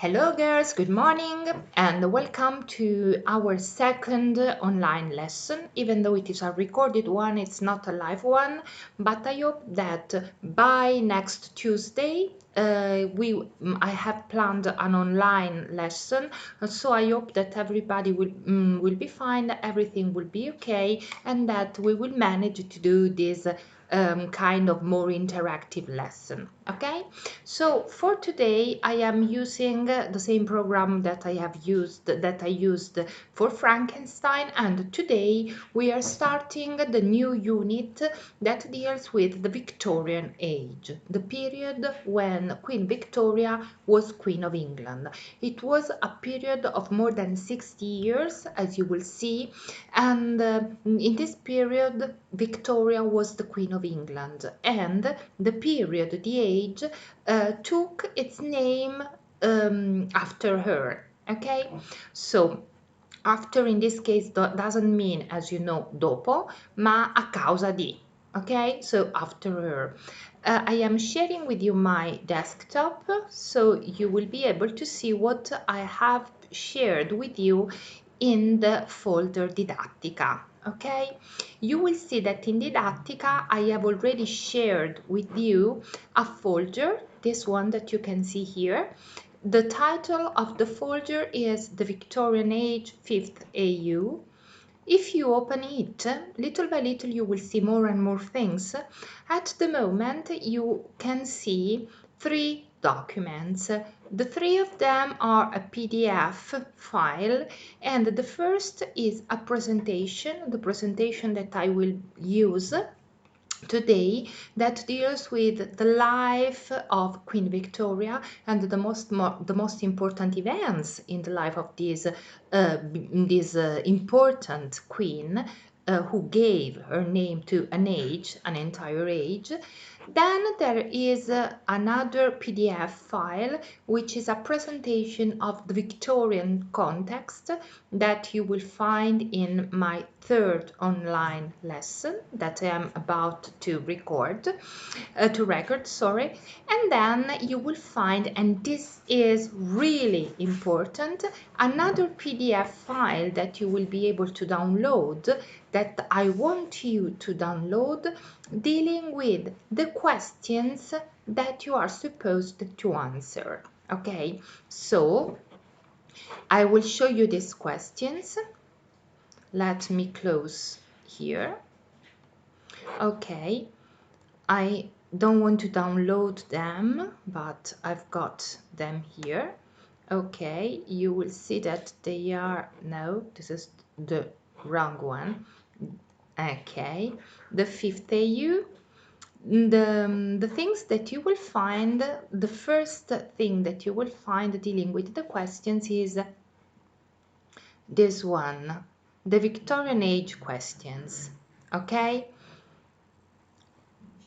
Hello girls, good morning and welcome to our second online lesson. Even though it is a recorded one, it's not a live one, but I hope that by next Tuesday I have planned an online lesson, so I hope that everybody will be fine, everything will be okay, and that we will manage to do this kind of more interactive lesson. Okay, so for today I am using the same program that I used for Frankenstein, and today we are starting the new unit that deals with the Victorian Age, the period when Queen Victoria was Queen of England. It was a period of more than 60 years, as you will see, and in this period Victoria was the Queen of England, and the period, the age, took its name after her. Okay, so after in this case doesn't mean, as you know, dopo, ma a causa di. Okay, so after her. I am sharing with you my desktop, so you will be able to see what I have shared with you in the folder Didattica. Okay, you will see that in Didattica I have already shared with you a folder, this one that you can see here. The title of the folder is The Victorian Age 5th AU. If you open it, little by little you will see more and more things. At the moment you can see 3 documents. The 3 of them are a PDF file, and the first is a presentation, the presentation that I will use today, that deals with the life of Queen Victoria and the most important events in the life of this important queen, who gave her name to an age, an entire age. Then there is another PDF file, which is a presentation of the Victorian context that you will find in my third online lesson that I am about to record, sorry. And then you will find, and this is really important, another PDF file that you will be able to download, that I want you to download, dealing with the questions that you are supposed to answer. Okay, so I will show you these questions. Let me close here. Okay, I don't want to download them, but I've got them here. Okay, you will see that they are, no, this is the wrong one. Okay, the 5th AU. The things that you will find, the first thing that you will find dealing with the questions is this one, the Victorian Age questions. Okay,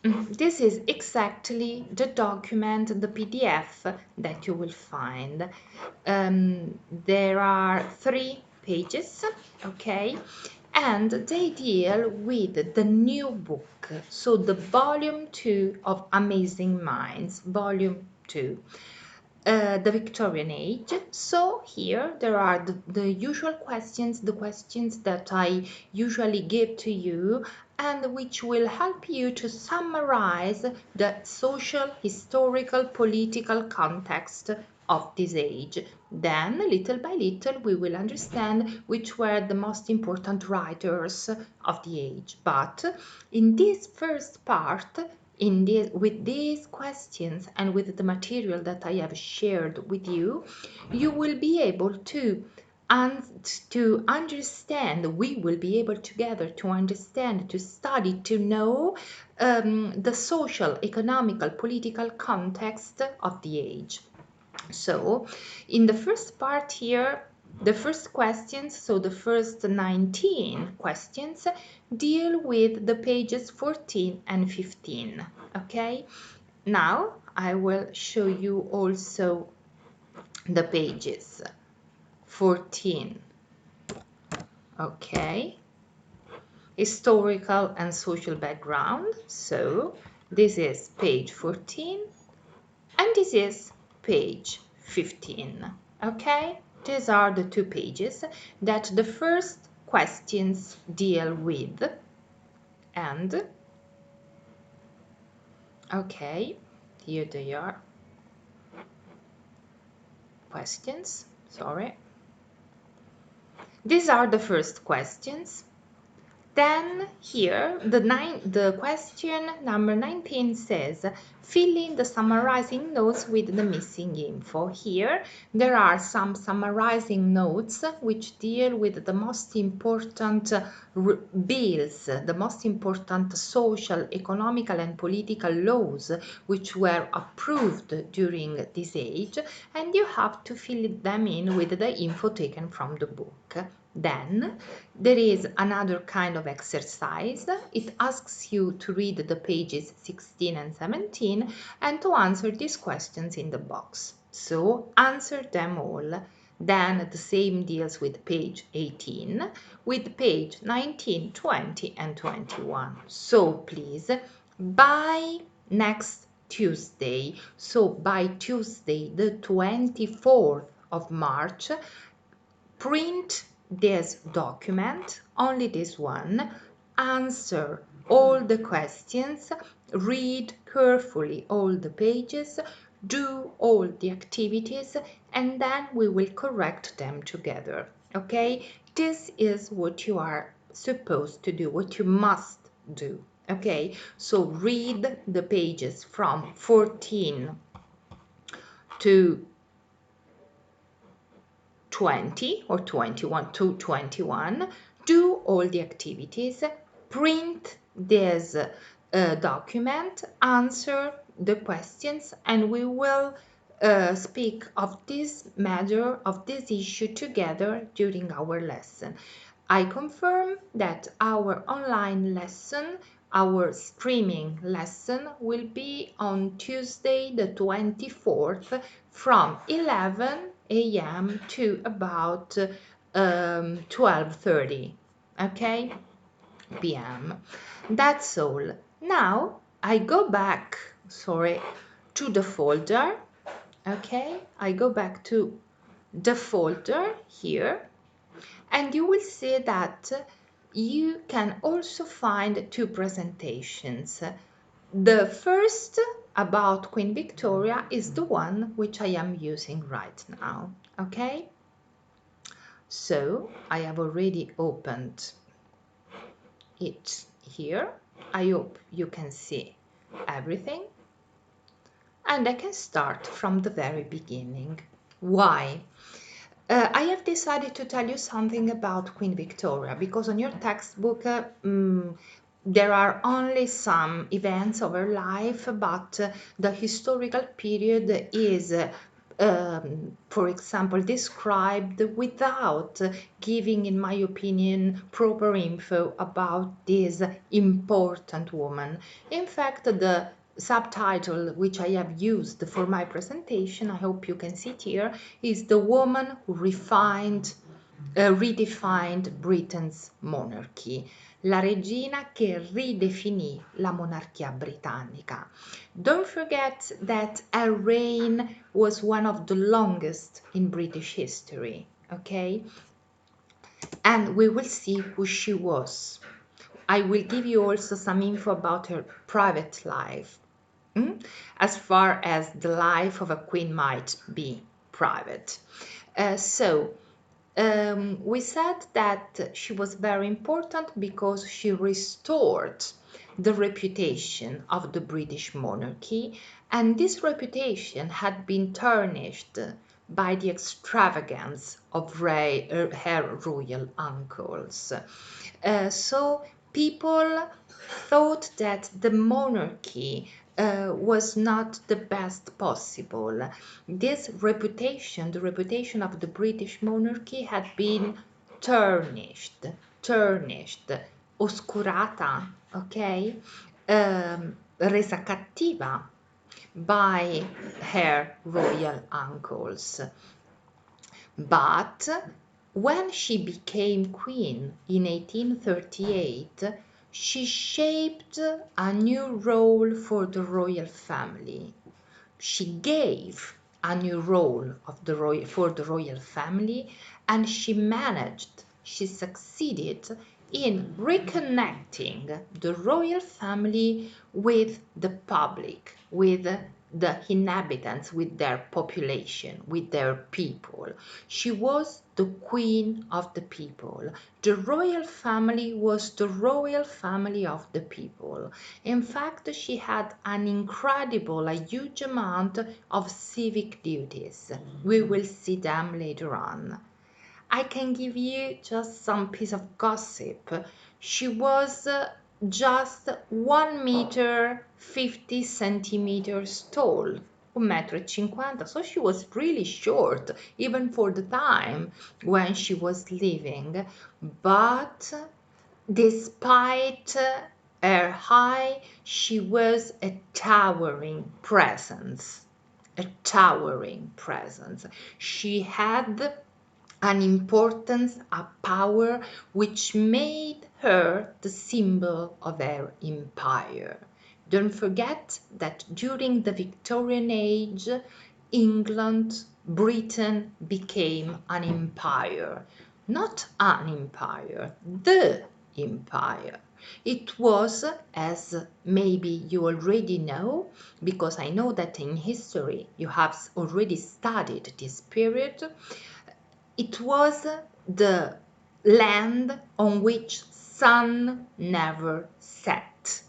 this is exactly the document, the PDF that you will find. There are 3 pages, okay, and they deal with the new book, so the volume 2 of Amazing Minds, volume 2. The Victorian Age. So here there are the usual questions, the questions that I usually give to you, and which will help you to summarize the social, historical, political context of this age. Then, little by little, we will understand which were the most important writers of the age. But in this first part, with these questions and with the material that I have shared with you, you will be able to understand, we will be able together to understand, to study, to know the social, economical, political context of the age. So in the first part here, the first questions, so the first 19 questions, deal with the pages 14 and 15. Okay, now I will show you also the pages 14. Okay, historical and social background. So this is page 14 and this is page 15. Okay, these are the two pages that the first questions deal with. And okay, here they are. Questions, sorry. These are the first questions. Then here, the question number 19 says, fill in the summarizing notes with the missing info. Here, there are some summarizing notes which deal with the most important bills, the most important social, economical and political laws which were approved during this age, and you have to fill them in with the info taken from the book. Then there is another kind of exercise. It asks you to read the pages 16 and 17 and to answer these questions in the box. So answer them all. Then the same deals with page 18, with page 19, 20 and 21. So please, by next Tuesday, so by Tuesday the 24th of March, print this document, only this one, answer all the questions, read carefully all the pages, do all the activities, and then we will correct them together. Okay? This is what you are supposed to do, what you must do. Okay? So read the pages from 14 to 20 or 21 to 21, do all the activities, print this document, answer the questions, and we will speak of this matter, of this issue together during our lesson. I confirm that our online lesson, our streaming lesson, will be on Tuesday the 24th from 11 a.m. to about 12:30, okay, p.m. That's all. Now I go back, sorry, to the folder, okay? I go back to the folder here, and you will see that you can also find two presentations. The first, about Queen Victoria, is the one which I am using right now, okay? So I have already opened it here. I hope you can see everything. And I can start from the very beginning. Why? I have decided to tell you something about Queen Victoria because on your textbook there are only some events of her life, but the historical period is, for example, described without giving, in my opinion, proper info about this important woman. In fact, the subtitle which I have used for my presentation, I hope you can see it here, is The Woman Who Redefined Britain's Monarchy. La regina che ridefinì la monarchia britannica. Don't forget that her reign was one of the longest in British history, okay? And we will see who she was. I will give you also some info about her private life, as far as the life of a queen might be private. We said that she was very important because she restored the reputation of the British monarchy, and this reputation had been tarnished by the extravagance of her royal uncles. So people thought that the monarchy was not the best possible. This reputation, the reputation of the British monarchy, had been tarnished, oscurata, okay, resa cattiva by her royal uncles. But when she became queen in 1838, she shaped a new role for the royal family. She gave a new role for the royal family, and she succeeded in reconnecting the royal family with the public, with the inhabitants, with their population, with their people. She was the queen of the people. The royal family was the royal family of the people. In fact, she had an incredible, a huge amount of civic duties. We will see them later on. I can give you just some piece of gossip. She was just 1 meter 50 centimeters tall, 1 metro e 50, so she was really short, even for the time when she was living. But despite her height, she was a towering presence. A towering presence. She had an importance, a power which made her the symbol of her empire. Don't forget that during the Victorian Age, England, Britain became an empire. Not an empire, the empire. It was, as maybe you already know, because I know that in history you have already studied this period, it was the land on which sun never set.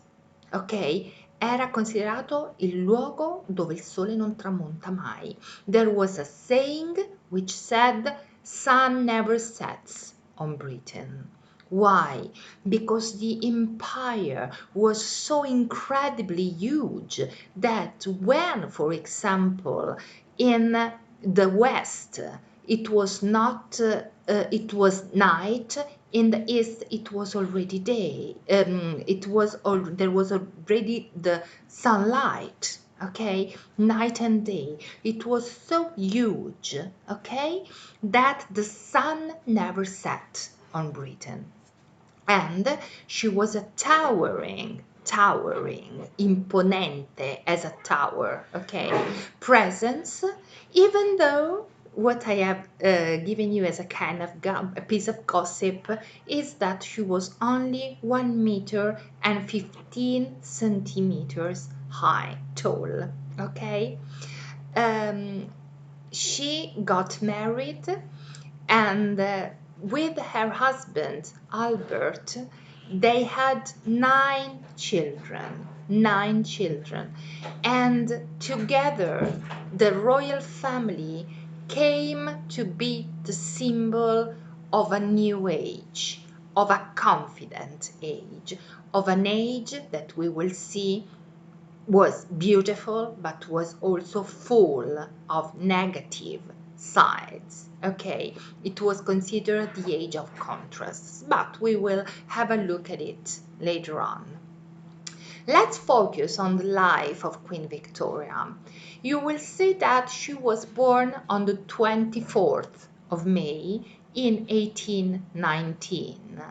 Ok? Era considerato il luogo dove il sole non tramonta mai. There was a saying which said, sun never sets on Britain. Why? Because the empire was so incredibly huge that when, for example, in the West, it was not, it was night, in the east it was already day, there was already the sunlight, okay, night and day. It was so huge, okay, that the sun never set on Britain. And she was a towering, imponente as a tower, okay, presence, even though what I have given you as a kind of a piece of gossip is that she was only 1 meter and 15 centimeters high, tall, okay. She got married, and with her husband Albert, they had 9 children. 9 children, and together the royal family came to be the symbol of a new age, of a confident age, of an age that we will see was beautiful but was also full of negative sides. Okay, it was considered the age of contrasts, but we will have a look at it later on. Let's focus on the life of Queen Victoria. You will see that she was born on the 24th of May in 1819.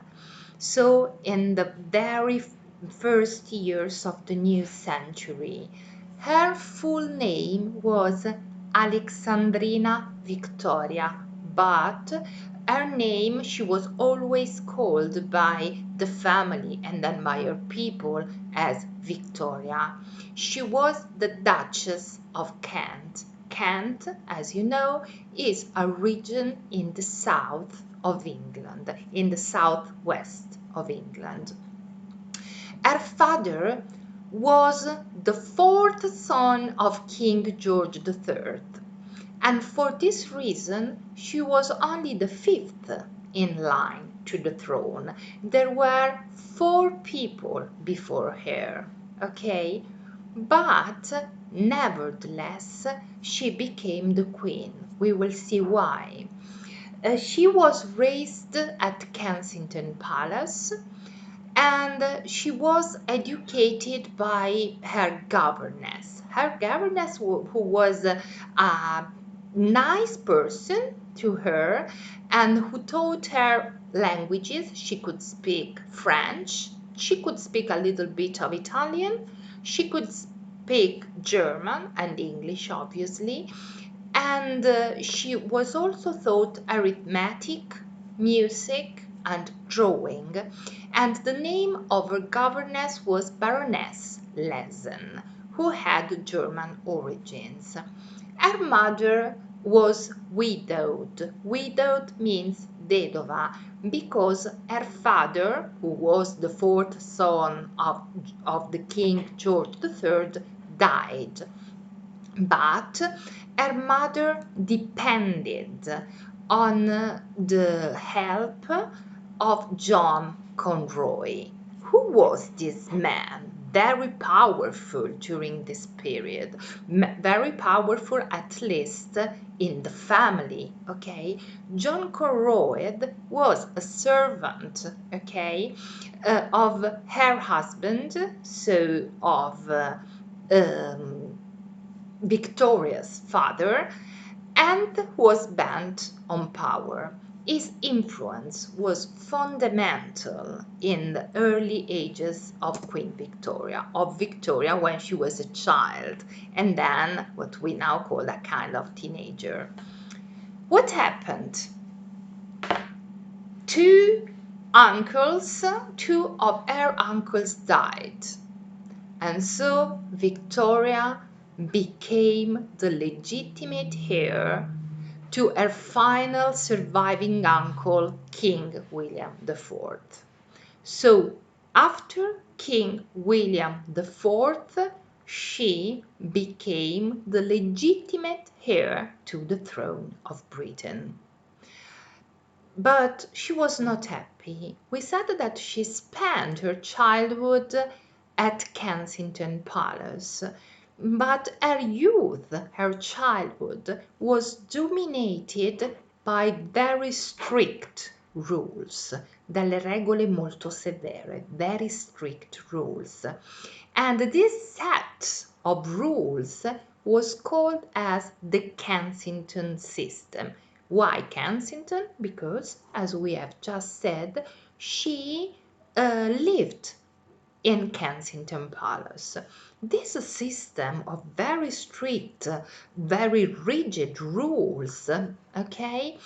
So in the very first years of the new century. Her full name was Alexandrina Victoria, but her name she was always called by the family and then by her people as Victoria. She was the Duchess of Kent. Kent, as you know, is a region in the south of England, in the southwest of England. Her father was the fourth son of King George III, and for this reason she was only the fifth in line to the throne. There were 4 people before her, okay? But nevertheless, she became the queen. We will see why. She was raised at Kensington Palace, and she was educated by her governess. Her governess, who was a nice person to her and who taught her languages. She could speak French, she could speak a little bit of Italian, she could speak German and English, obviously, and she was also taught arithmetic, music, and drawing, and the name of her governess was Baroness Lesen, who had German origins. Her mother was widowed. Widowed means vedova, because her father, who was the fourth son of the King George III, died. But her mother depended on the help of John Conroy. Who was this man? Very powerful during this period, very powerful at least in the family, okay? John Conroy was a servant, okay, of her husband, so of Victoria's father, and was bent on power. His influence was fundamental in the early ages of Queen Victoria, of Victoria when she was a child, and then what we now call a kind of teenager. What happened? Two of her uncles died, and so Victoria became the legitimate heir to her final surviving uncle, King William IV. So, after King William IV, she became the legitimate heir to the throne of Britain. But she was not happy. We said that she spent her childhood at Kensington Palace, but her youth, her childhood, was dominated by very strict rules, dalle regole molto severe, very strict rules. And this set of rules was called as the Kensington system. Why Kensington? Because, as we have just said, she lived in Kensington Palace. This system of very strict, very rigid rules, okay,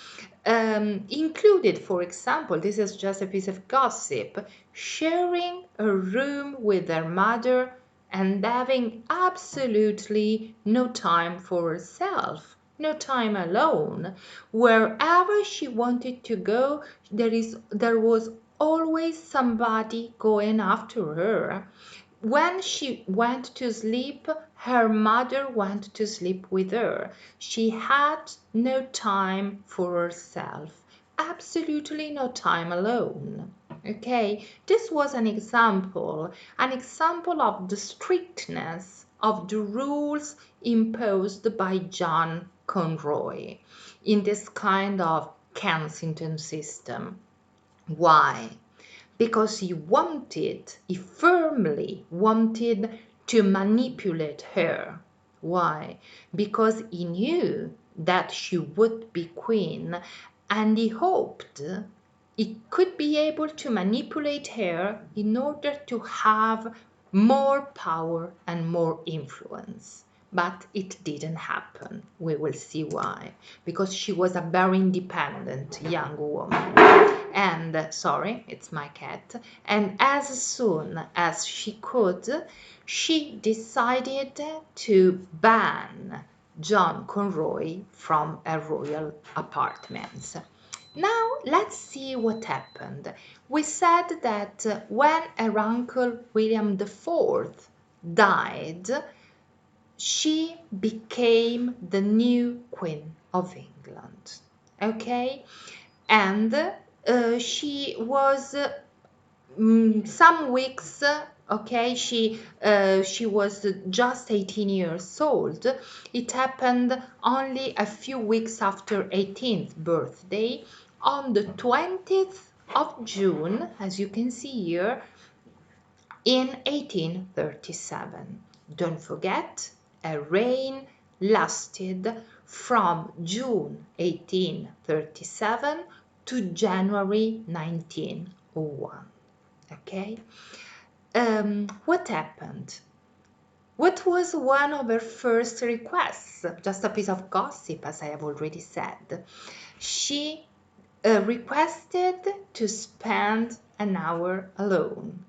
included, for example, this is just a piece of gossip, sharing a room with their mother and having absolutely no time for herself, no time alone. Wherever she wanted to go, there was always somebody going after her. When she went to sleep, her mother went to sleep with her. She had no time for herself, absolutely no time alone. Okay, this was an example of the strictness of the rules imposed by John Conroy in this kind of Kensington system. Why? Because he firmly wanted to manipulate her. Why? Because he knew that she would be queen, and he hoped he could be able to manipulate her in order to have more power and more influence. But it didn't happen. We will see why. Because she was a very independent young woman. And, sorry, it's my cat. And as soon as she could, she decided to ban John Conroy from her royal apartments. Now, let's see what happened. We said that when her uncle William IV died, she became the new Queen of England. Okay? And she was some weeks, okay, she was just 18 years old. It happened only a few weeks after 18th birthday, on the 20th of June, as you can see here, in 1837. Don't forget, her reign lasted from June 1837 to January 1901. Okay? What happened? What was one of her first requests? Just a piece of gossip, as I have already said. She requested to spend an hour alone,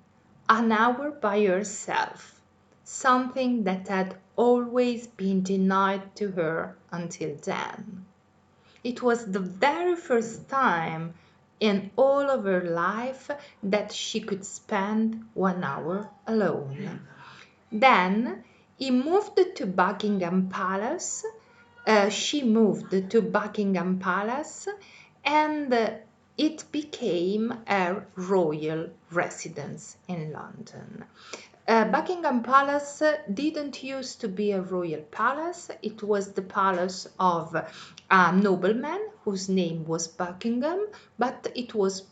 an hour by herself, something that had always been denied to her until then. It was the very first time in all of her life that she could spend 1 hour alone. Then he moved to Buckingham Palace. She moved to Buckingham Palace, and it became a royal residence in London. Buckingham Palace didn't used to be a royal palace. It was the palace of a nobleman whose name was Buckingham, but it was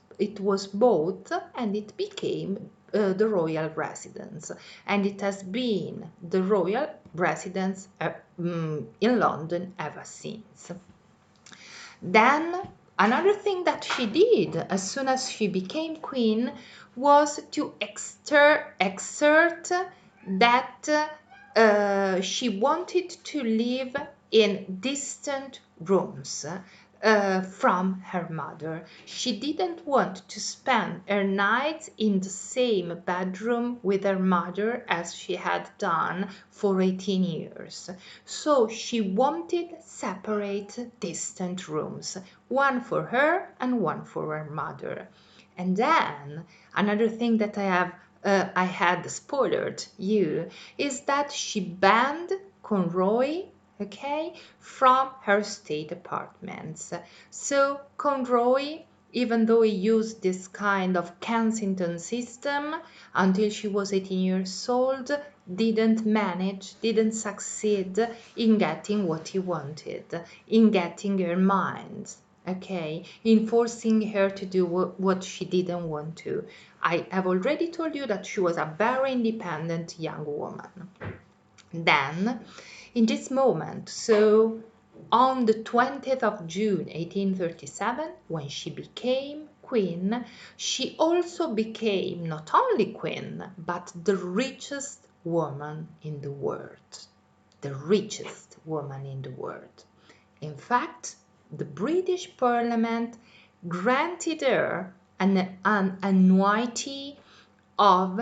bought and it became the royal residence, and it has been the royal residence in London ever since. Then another thing that she did as soon as she became queen was to exert that she wanted to live in distant rooms from her mother. She didn't want to spend her nights in the same bedroom with her mother as she had done for 18 years. So she wanted separate distant rooms, one for her and one for her mother. And then another thing that I had spoiled you is that she banned Conroy, okay, from her state apartments. So Conroy, even though he used this kind of Kensington system until she was 18 years old, didn't succeed in getting what he wanted, in getting her mind, okay, in forcing her to do what she didn't want to. I have already told you that she was a very independent young woman. Then, in this moment, so on the 20th of June 1837, when she became queen, she also became not only queen, but the richest woman in the world. The richest woman in the world. In fact, the British Parliament granted her an annuity of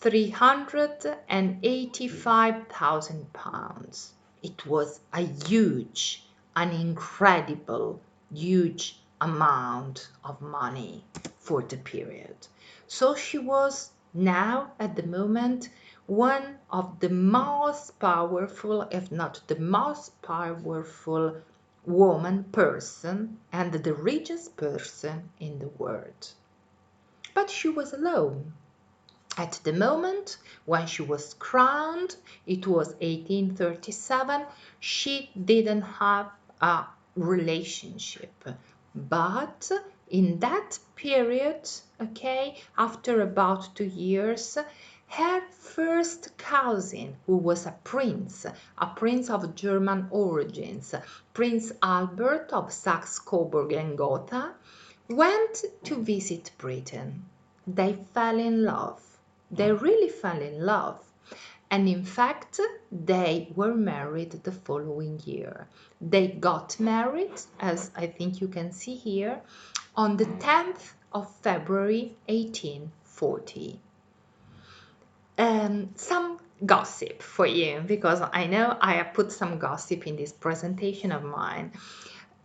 £385,000. It was a huge, an incredible, huge amount of money for the period. So she was now, at the moment, one of the most powerful, if not the most powerful person and the richest person in the world. But she was alone. At the moment when she was crowned, it was 1837, she didn't have a relationship. But in that period, okay, after about 2 years, her first cousin, who was a prince of German origins, Prince Albert of Saxe-Coburg and Gotha, went to visit Britain. They fell in love. They really fell in love. And in fact, they were married the following year. They got married, as I think you can see here, on the 10th of February 1840. Some gossip for you, because I know I have put some gossip in this presentation of mine.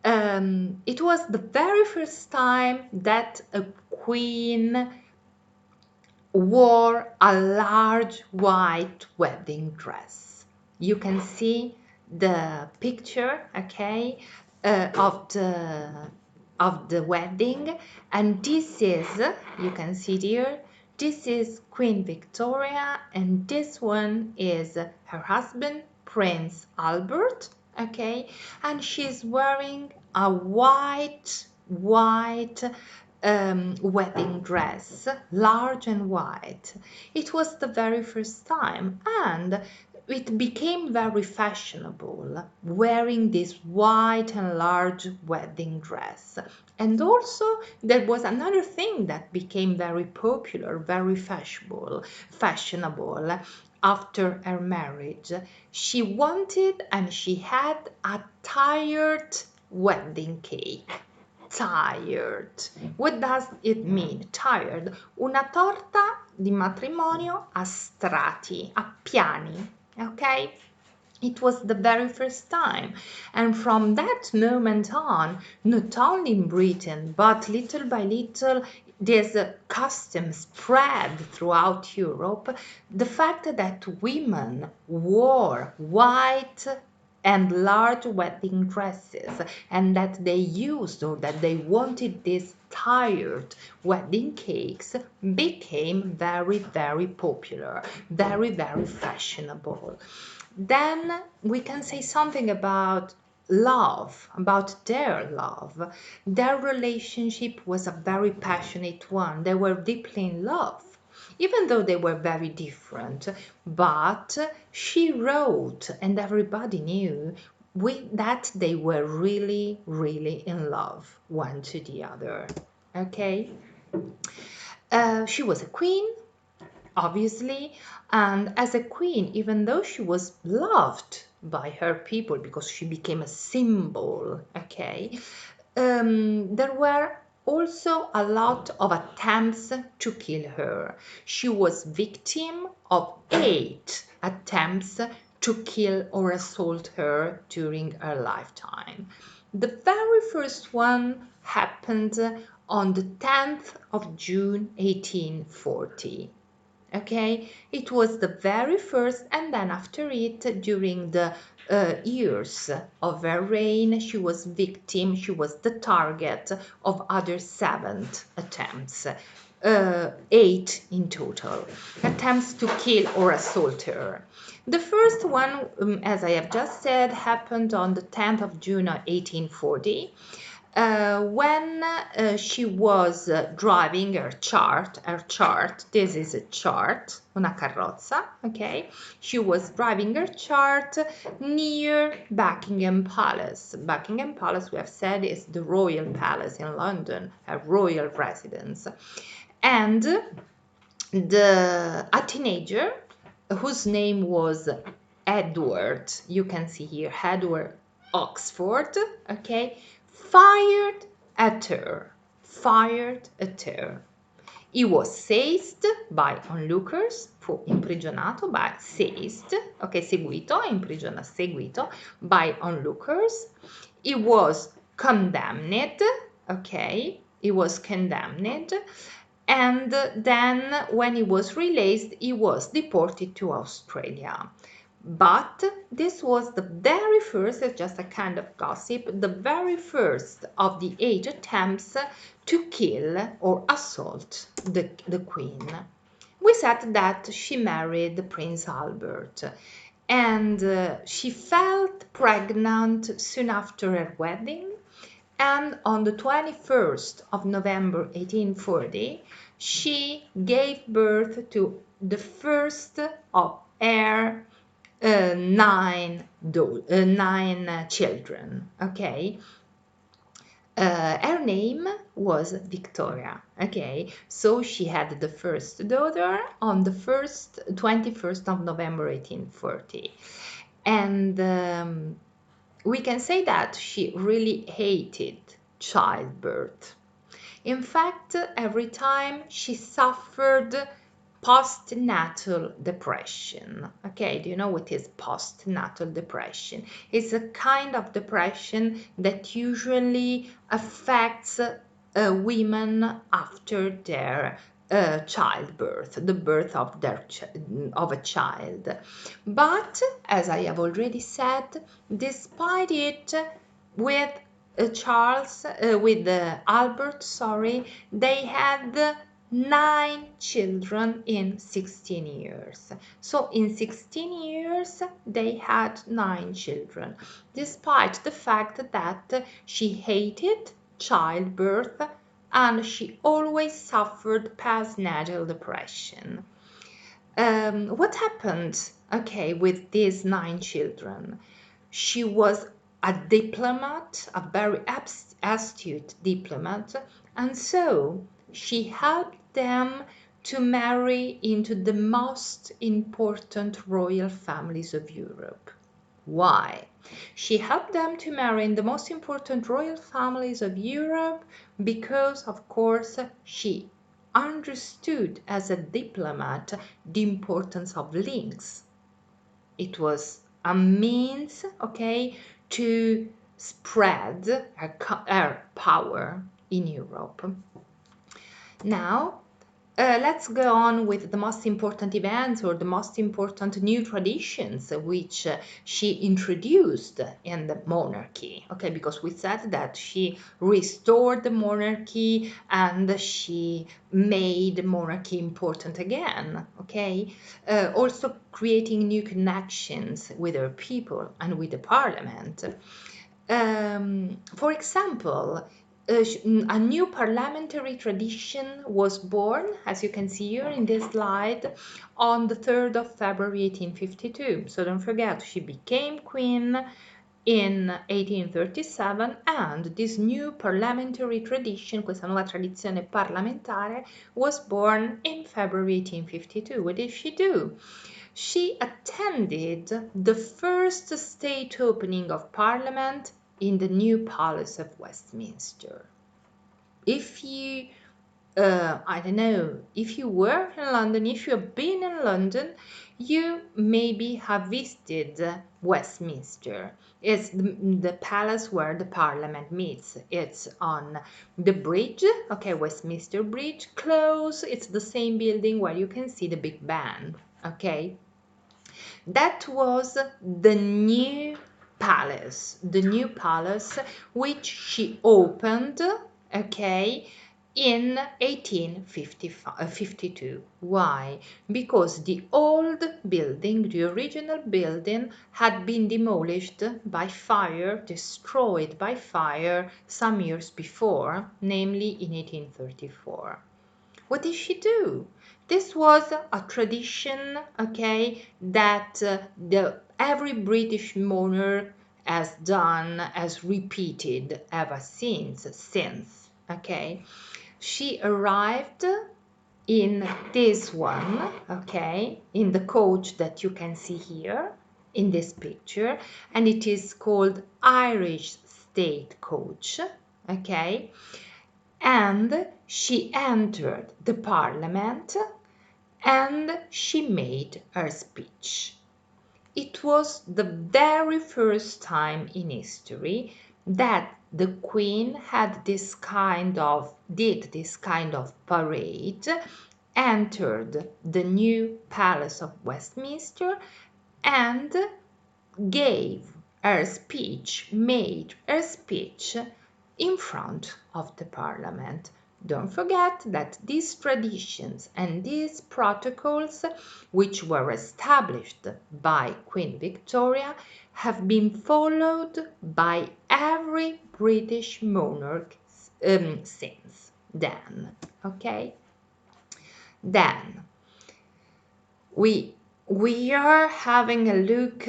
It was the very first time that a queen wore a large white wedding dress. You can see the picture, okay, of the wedding, and this is, you can see here, this is Queen Victoria, and this one is her husband, Prince Albert, okay, and she's wearing a white wedding dress, large and white. It was the very first time, and it became very fashionable wearing this white and large wedding dress. And also there was another thing that became very popular, very fashionable, after her marriage, she wanted and she had a tired wedding cake. Tired. What does it mean? Tired. Una torta di matrimonio a strati, a piani. Okay? It was the very first time, and from that moment on, not only in Britain, but little by little, this custom spread throughout Europe. The fact that women wore white and large wedding dresses, and that they used or that they wanted these tired wedding cakes, became very, very popular, very, very fashionable. Then we can say something about love, about their love. Their relationship was a very passionate one. They were deeply in love, even though they were very different. But she wrote, and everybody knew that they were really, really in love one to the other. Okay? She was a queen, obviously, and as a queen, even though she was loved by her people because she became a symbol, okay, there were also a lot of attempts to kill her. She was victim of 8 attempts to kill or assault her during her lifetime. The very first one happened on the 10th of June 1840. Okay, it was the very first, and then after it, during the years of her reign, she was the target of other 7 attempts, 8 in total, attempts to kill or assault her. The first one, as I have just said, happened on the 10th of June 1840. When she was driving her chart, this is a chart, una carrozza, okay? She was driving her chart near Buckingham Palace. Buckingham Palace, we have said, is the royal palace in London, a royal residence. And a teenager whose name was Edward, you can see here, Edward Oxford, okay, fired at her. He was seized by onlookers, fu imprigionato by seized, ok, seguito, seguito by onlookers. He was condemned, okay, he was condemned, and then when he was released, he was deported to Australia. But this was the very first, it's just a kind of gossip, the very first of the 8 attempts to kill or assault the queen. We said that she married Prince Albert, and she felt pregnant soon after her wedding, and on the 21st of November 1840, she gave birth to the first of her 9 children, okay? Her name was Victoria, okay? So she had the first daughter on the 21st of November 1840. And we can say that she really hated childbirth. In fact, every time she suffered postnatal depression. Okay, do you know what is postnatal depression? It's a kind of depression that usually affects women after their childbirth, the birth of of a child. But as I have already said, despite it, with Albert, sorry, they had 9 children in 16 years. So in 16 years, they had 9 children, despite the fact that she hated childbirth and she always suffered postnatal depression. What happened, okay, with these 9 children? She was a diplomat, a very astute diplomat, and so she helped them to marry into the most important royal families of Europe. Why? She helped them to marry in the most important royal families of Europe because, of course, she understood as a diplomat the importance of links. It was a means, okay, to spread her power in Europe. Now, let's go on with the most important events or the most important new traditions which she introduced in the monarchy. Okay, because we said that she restored the monarchy and she made monarchy important again. Okay, also creating new connections with her people and with the parliament. For example, a new parliamentary tradition was born, as you can see here in this slide, on the 3rd of February 1852. So don't forget, she became queen in 1837 and this new parliamentary tradition, questa nuova tradizione parlamentare, was born in February 1852. What did she do? She attended the first state opening of Parliament in the new Palace of Westminster. If you, I don't know, if you were in London, if you have been in London, you maybe have visited Westminster. It's the palace where the Parliament meets. It's on the bridge, okay, Westminster Bridge, close. It's the same building where you can see the Big Ben, okay. That was the new palace which she opened, okay, in 1852. Why? Because the old building, the original building, had been demolished by fire, destroyed by fire some years before, namely in 1834. What did she do? This was a tradition, okay, that every British monarch has done, has repeated ever since, okay. She arrived in this one, okay, in the coach that you can see here in this picture, and it is called Irish State Coach, okay. And she entered the parliament and she made her speech. It was the very first time in history that the queen did this kind of parade, entered the new Palace of Westminster and made her speech in front of the parliament. Don't forget that these traditions and these protocols, which were established by Queen Victoria, have been followed by every British monarch since then. Okay? Then we are having a look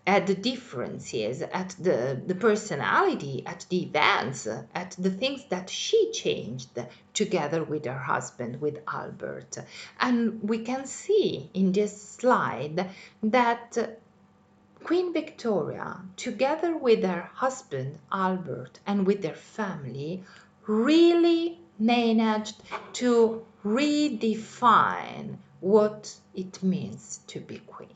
at the differences, at the personality, at the events, at the things that she changed together with her husband, with Albert. And we can see in this slide that Queen Victoria, together with her husband Albert and with their family, really managed to redefine what it means to be queen.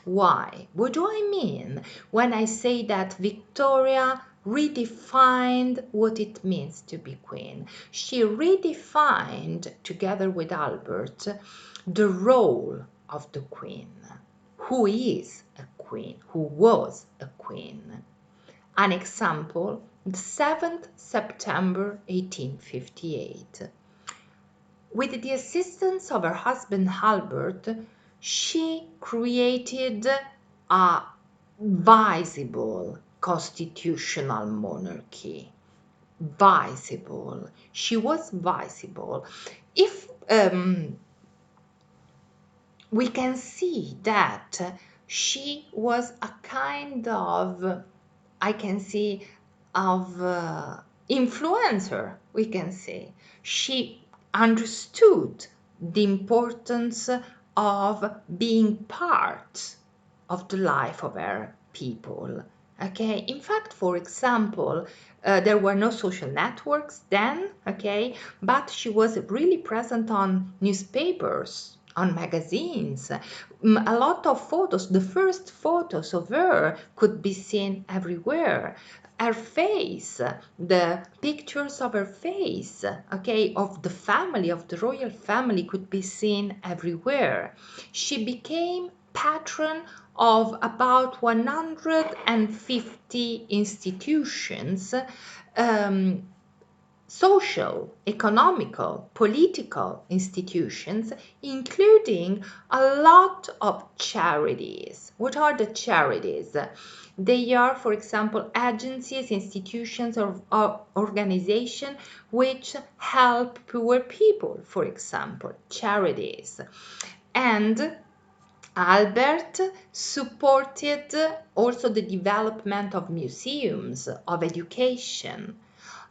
Why? What do I mean when I say that Victoria redefined what it means to be queen? She redefined, together with Albert, the role of the queen. Who is a queen? Who was a queen? An example, the 7th September 1858. With the assistance of her husband Albert, she created a visible constitutional monarchy. Visible. She was visible. If we can see that she was a kind of, I can see, of influencer, we can say. She understood the importance of being part of the life of her people. Okay, in fact, for example, there were no social networks then, okay, but she was really present on newspapers, on magazines. A lot of photos, the first photos of her could be seen everywhere. Her face, the pictures of her face, okay, of the family, of the royal family, could be seen everywhere. She became patron of about 150 institutions, um, social, economical, political institutions, including a lot of charities. What are the charities? They are, for example, agencies, institutions, or organizations which help poor people, for example, charities. And Albert supported also the development of museums, of education.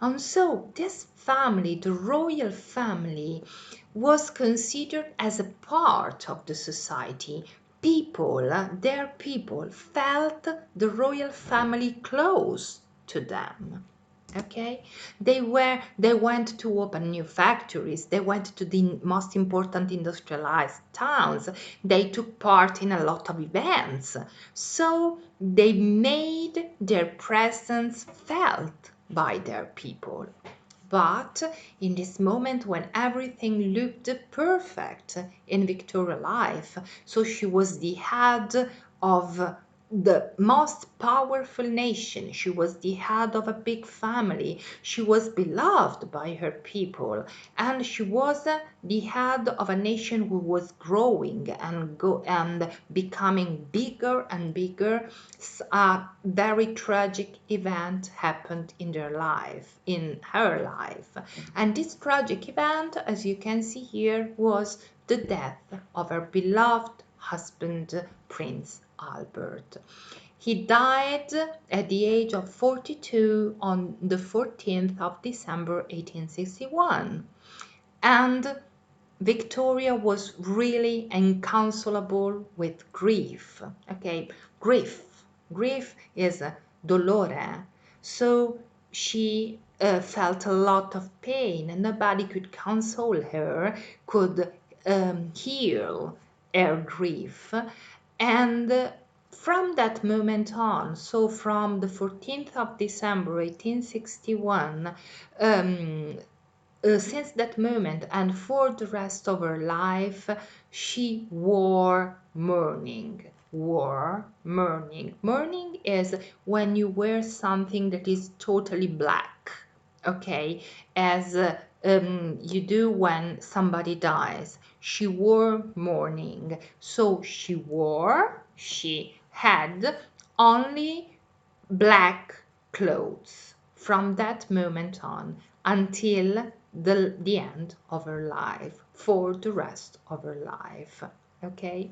And so this family, the royal family, was considered as a part of the society. People, their people, felt the royal family close to them. Okay, they went to open new factories, they went to the most important industrialized towns, they took part in a lot of events, so they made their presence felt by their people. But in this moment when everything looked perfect in Victoria's life, so she was the head of the most powerful nation, she was the head of a big family, she was beloved by her people, and she was the head of a nation who was growing and becoming bigger and bigger. A very tragic event happened in her life. And this tragic event, as you can see here, was the death of her beloved husband, Prince Albert. He died at the age of 42 on the 14th of December 1861. And Victoria was really inconsolable with grief. Okay, grief is dolore. So she felt a lot of pain, and nobody could console her, could heal her grief. And from that moment on, so from the 14th of December 1861, since that moment and for the rest of her life, she wore mourning. Mourning is when you wear something that is totally black, okay, as you do when somebody dies. She wore mourning. So she had only black clothes from that moment on until the end of her life, for the rest of her life. Okay?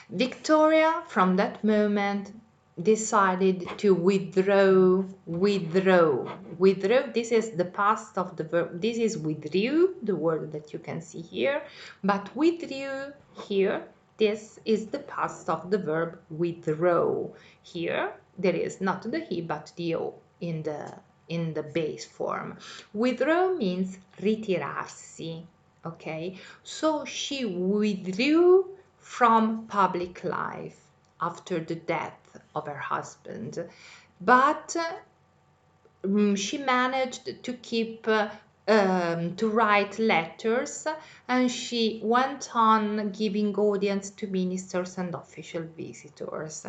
Victoria, from that moment, decided to withdraw. This is the past of the verb. This is withdrew, the word that you can see here. But withdrew here, this is the past of the verb withdraw. Here, there is not the he, but the o in the base form. Withdraw means ritirarsi. Okay, so she withdrew from public life after the death of her husband, but she managed to keep to write letters, and she went on giving audience to ministers and official visitors.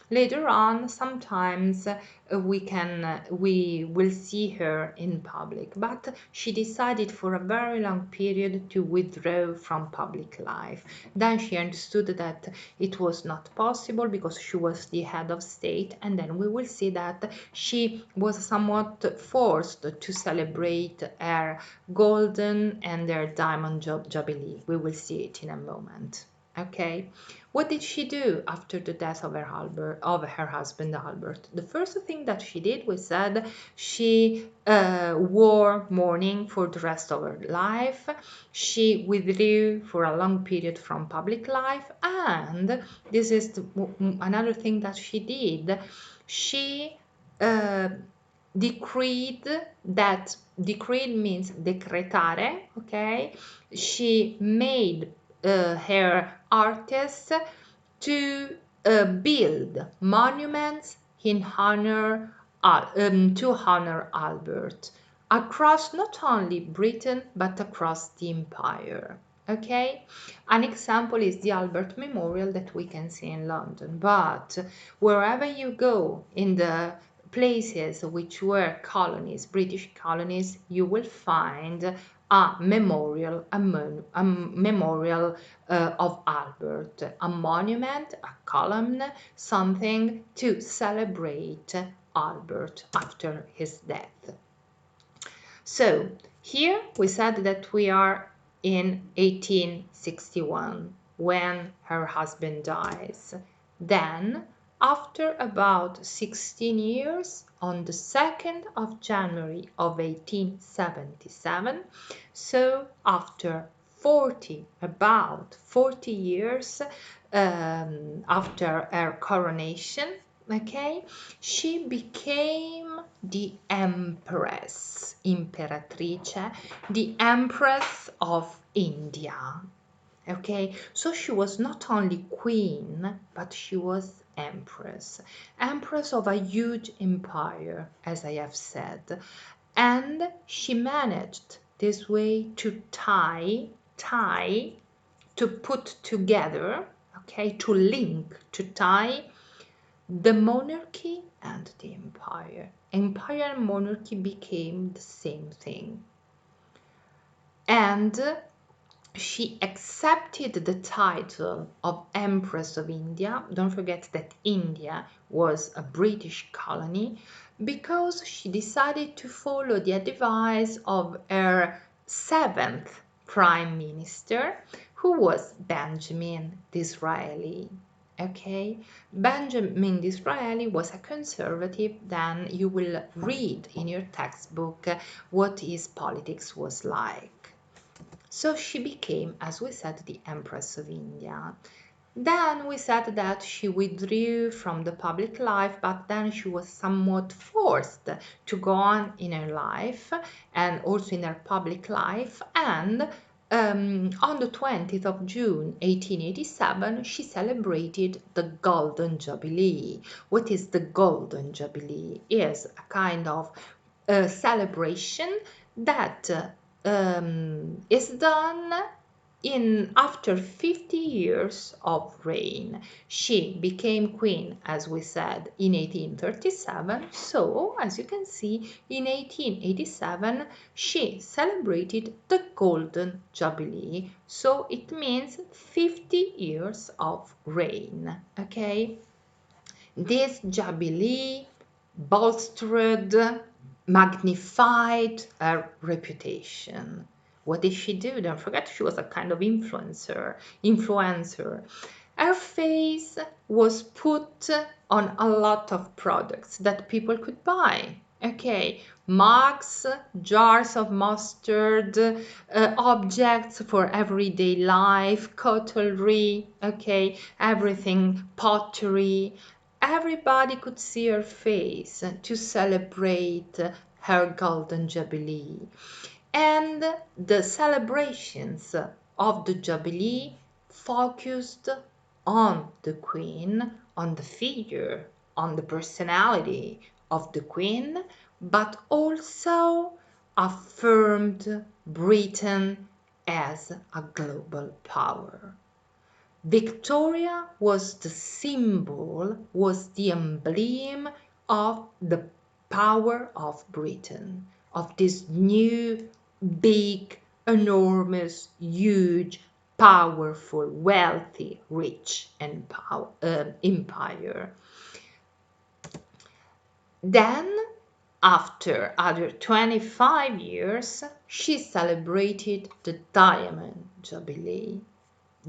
Later on, sometimes we will see her in public, but she decided for a very long period to withdraw from public life. Then she understood that it was not possible because she was the head of state, and then we will see that she was somewhat forced to celebrate her golden and her diamond jubilee. We will see it in a moment. Okay, what did she do after the death of her husband Albert? The first thing that she did was that she wore mourning for the rest of her life. She withdrew for a long period from public life, and this is another thing that she did. She uh, decreed that decreed means decretare, okay? She made her artists to build monuments in honor to honor Albert across not only Britain but across the empire. Okay, an example is the Albert Memorial that we can see in London, but wherever you go in the places which were colonies, British colonies, you will find a memorial, a memorial of Albert, a monument, a column, something to celebrate Albert after his death. So here we said that we are in 1861 when her husband dies. Then, after about 16 years, on the 2nd of January of 1877, so after about 40 years after her coronation, okay, she became the empress, imperatrice, the empress of India. Okay, so she was not only queen, but she was empress, empress of a huge empire, as I have said. And she managed this way to to put together, okay, to link, to tie the monarchy and the empire. Empire and monarchy became the same thing. And she accepted the title of Empress of India. Don't forget that India was a British colony, because she decided to follow the advice of her seventh prime minister, who was Benjamin Disraeli. Okay, Benjamin Disraeli was a conservative. Then you will read in your textbook what his politics was like. So she became, as we said, the Empress of India. Then we said that she withdrew from the public life, but then she was somewhat forced to go on in her life and also in her public life. And on the 20th of June 1887, she celebrated the Golden Jubilee. What is the Golden Jubilee? Is a kind of celebration that is done in after 50 years of reign. She became queen, as we said, in 1837. So, as you can see, in 1887 she celebrated the Golden Jubilee. So it means 50 years of reign. Okay, this Jubilee bolstered, magnified her reputation. What did she do? Don't forget, she was a kind of influencer. Her face was put on a lot of products that people could buy. Okay, mugs, jars of mustard, objects for everyday life, cutlery, okay, everything, pottery. Everybody could see her face to celebrate her Golden Jubilee. And the celebrations of the Jubilee focused on the Queen, on the figure, on the personality of the Queen, but also affirmed Britain as a global power. Victoria was the symbol, was the emblem of the power of Britain, of this new, big, enormous, huge, powerful, wealthy, rich, and empire. Then, after other 25 years, she celebrated the Diamond Jubilee.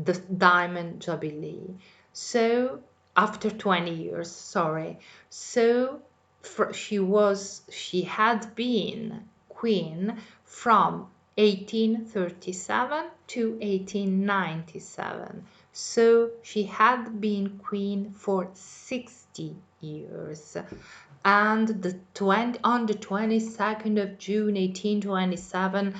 the Diamond Jubilee. So after 20 years, sorry. So she had been queen from 1837 to 1897. So she had been queen for 60 years. And on the 22nd of June 1827,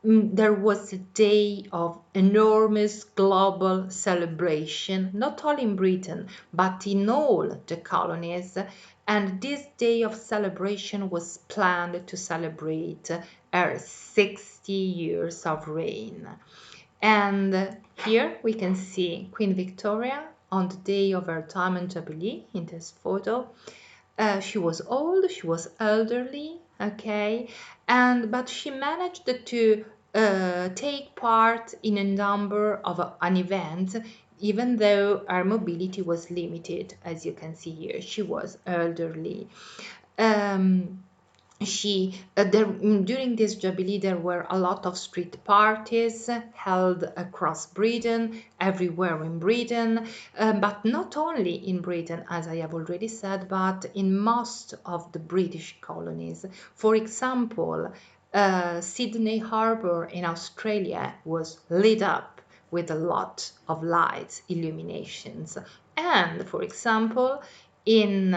there was a day of enormous global celebration, not only in Britain, but in all the colonies. And this day of celebration was planned to celebrate her 60 years of reign. And here we can see Queen Victoria on the day of her Diamond Jubilee in this photo. She was old, she was elderly, okay, but she managed to take part in a number of an event, even though her mobility was limited, as you can see here. She was elderly. Um, during this jubilee there were a lot of street parties held across Britain, everywhere in Britain, but not only in Britain, as I have already said, but in most of the British colonies. For example, Sydney Harbour in Australia was lit up with a lot of lights, illuminations. And for example, in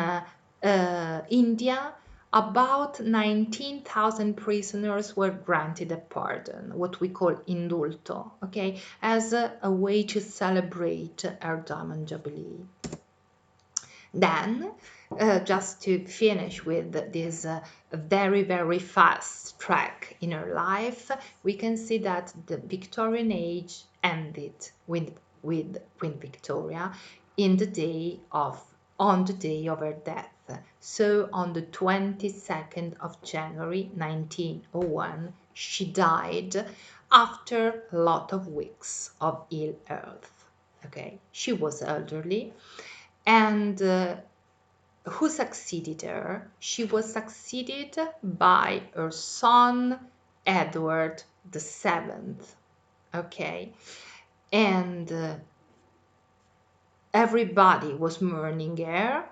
India, about 19,000 prisoners were granted a pardon, what we call indulto, okay, as a way to celebrate our Diamond Jubilee. Then, just to finish with this very, very fast track in her life, we can see that the Victorian Age ended with Queen Victoria on the day of her death. So on the 22nd of January 1901, she died after a lot of weeks of ill health. Okay, she was elderly. And who succeeded her? She was succeeded by her son Edward VII. Okay, and everybody was mourning her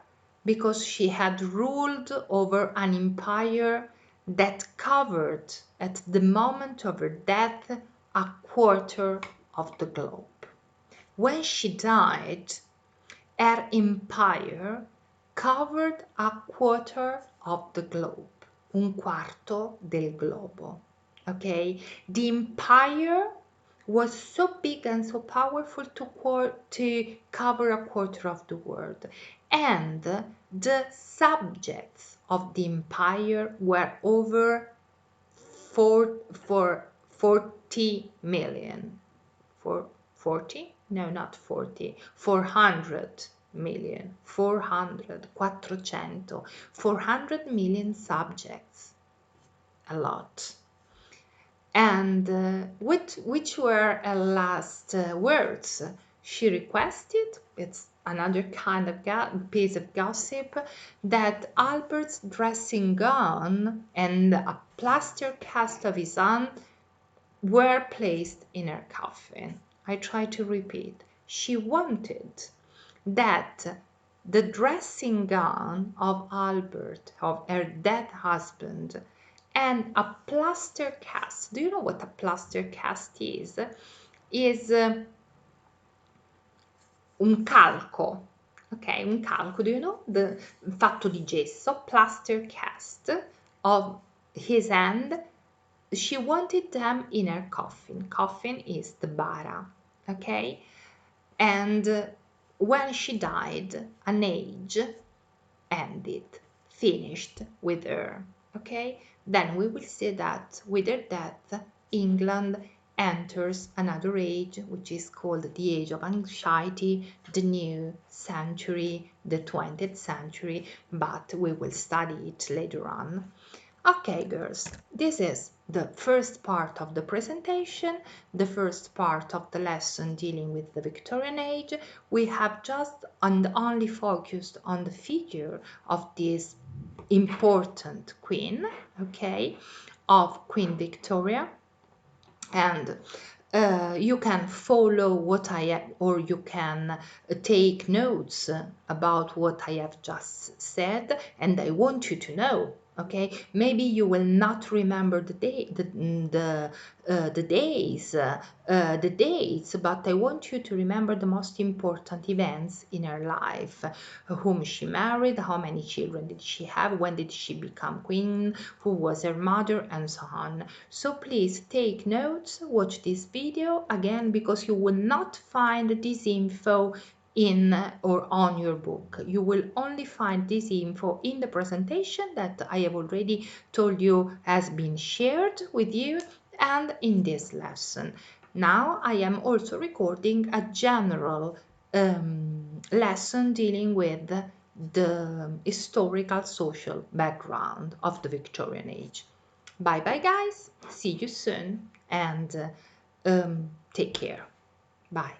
because she had ruled over an empire that covered, at the moment of her death, a quarter of the globe. When she died, her empire covered a quarter of the globe, un quarto del globo. Okay, the empire was so big and so powerful to cover a quarter of the world, and the subjects of the empire were over 40 million. For 40? No, not 40. 400 million. 400 million subjects. A lot. And which were her last words? She requested, it's another kind of piece of gossip, that Albert's dressing gown and a plaster cast of his aunt were placed in her coffin. I try to repeat. She wanted that the dressing gown of Albert, of her dead husband, and a plaster cast. Do you know what a plaster cast is? Is un calco. Ok, un calco. Do you know? Fatto di gesso, plaster cast of his hand. She wanted them in her coffin. Coffin is the bara, okay? And when she died, an age ended, finished with her, okay? Then we will see that with her death, England enters another age, which is called the age of anxiety, the new century, the 20th century, but we will study it later on. Okay, girls, this is the first part of the presentation, the first part of the lesson dealing with the Victorian Age. We have just and only focused on the figure of this important queen, okay, of Queen Victoria. And You can follow what I have, or you can take notes about what I have just said, and I want you to know. Okay, maybe you will not remember the days, the dates, but I want you to remember the most important events in her life: whom she married, how many children did she have, when did she become queen, who was her mother, and so on. So please take notes, watch this video again, because you will not find this info in or on your book. You will only find this info in the presentation that I have already told you has been shared with you, and in this lesson. Now I am also recording a general lesson dealing with the historical social background of the Victorian Age. Bye bye, guys. See you soon, and take care. Bye.